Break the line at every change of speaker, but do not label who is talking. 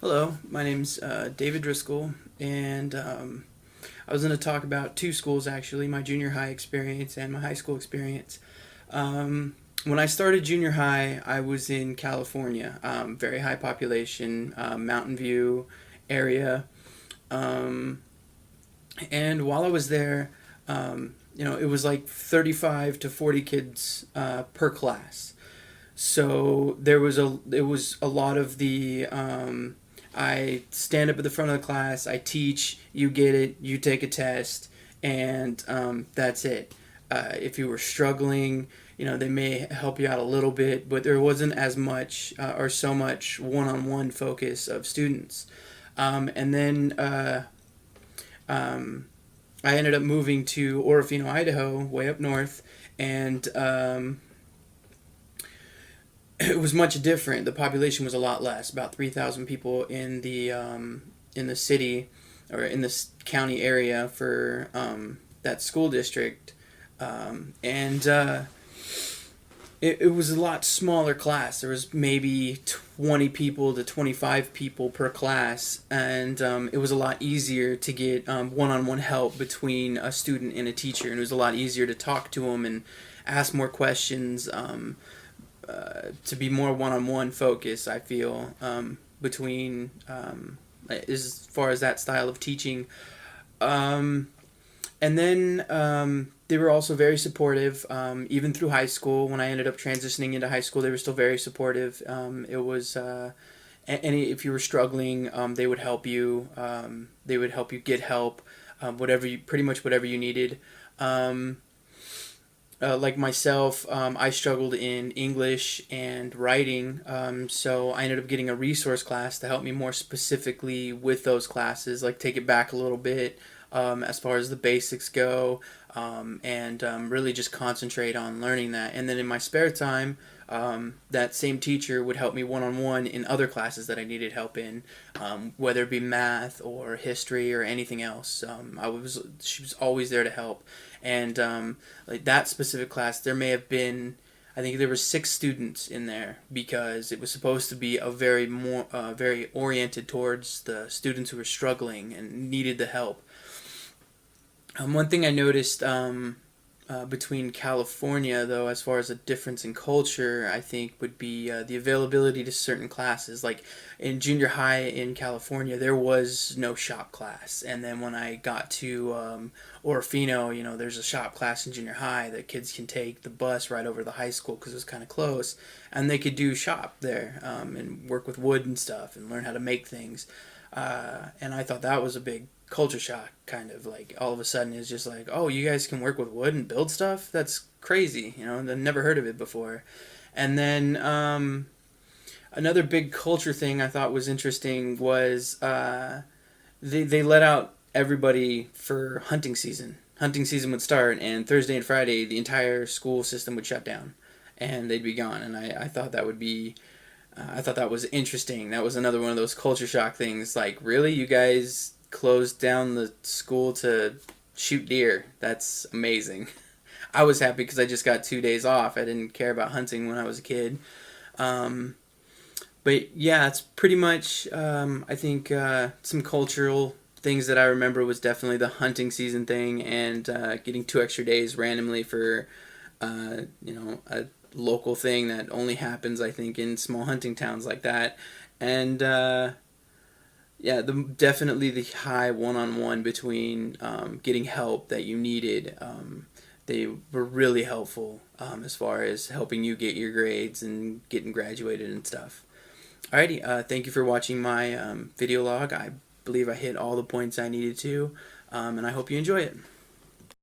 Hello, my name's David Driscoll, and I was going to talk about two schools actually, my junior high experience and my high school experience. When I started junior high, I was in California, very high population, Mountain View area, um, and while I was there, it was like 35 to 40 kids per class. So there was a lot of the I stand up at the front of the class, I teach, you get it, you take a test, and that's it. If you were struggling, they may help you out a little bit, but there wasn't as much or so much one-on-one focus of students. And then um, I ended up moving to Orofino, Idaho, way up north, and it was much different. The population was a lot less, about 3,000 people in the city or in this county area for that school district, and it was a lot smaller class. There was maybe 20 people to 25 people per class, and it was a lot easier to get one-on-one help between a student and a teacher, and it was a lot easier to talk to them and ask more questions. To be more one-on-one focus, I feel, between as far as that style of teaching. Um, and then they were also very supportive, even through high school. When I ended up transitioning into high school, they were still very supportive. It was any if you were struggling, they would help you. They would help you get help, whatever you pretty much whatever you needed. Um, like myself, I struggled in English and writing, so I ended up getting a resource class to help me more specifically with those classes, like take it back a little bit as far as the basics go, and really just concentrate on learning that. And then in my spare time, that same teacher would help me one on one in other classes that I needed help in, whether it be math or history or anything else. She was always there to help, and like that specific class, there may have been. I think there were 6 students in there because it was supposed to be a very oriented towards the students who were struggling and needed the help. One thing I noticed between California, though, as far as a difference in culture, I think would be the availability to certain classes. Like in junior high in California, there was no shop class, and then when I got to Orofino, there's a shop class in junior high that kids can take the bus right over to the high school because it was kind of close, and they could do shop there and work with wood and stuff and learn how to make things. And I thought that was a big culture shock, kind of like all of a sudden it's just like, oh, you guys can work with wood and build stuff? That's crazy, I've never heard of it before. And then another big culture thing I thought was interesting was they let out everybody for hunting season. Hunting season would start, and Thursday and Friday, the entire school system would shut down, and they'd be gone. And I thought that would be I thought that was interesting. That was another one of those culture shock things. Like, really, you guys closed down the school to shoot deer? That's amazing. I was happy because I just got 2 days off. I didn't care about hunting when I was a kid. Um, but yeah, it's pretty much. I think some cultural things that I remember was definitely the hunting season thing and getting 2 extra days randomly for a local thing that only happens, I think, in small hunting towns like that. And yeah, definitely the high one-on-one between getting help that you needed. They were really helpful as far as helping you get your grades and getting graduated and stuff. Alrighty, thank you for watching my video log. I believe I hit all the points I needed to, and I hope you enjoy it.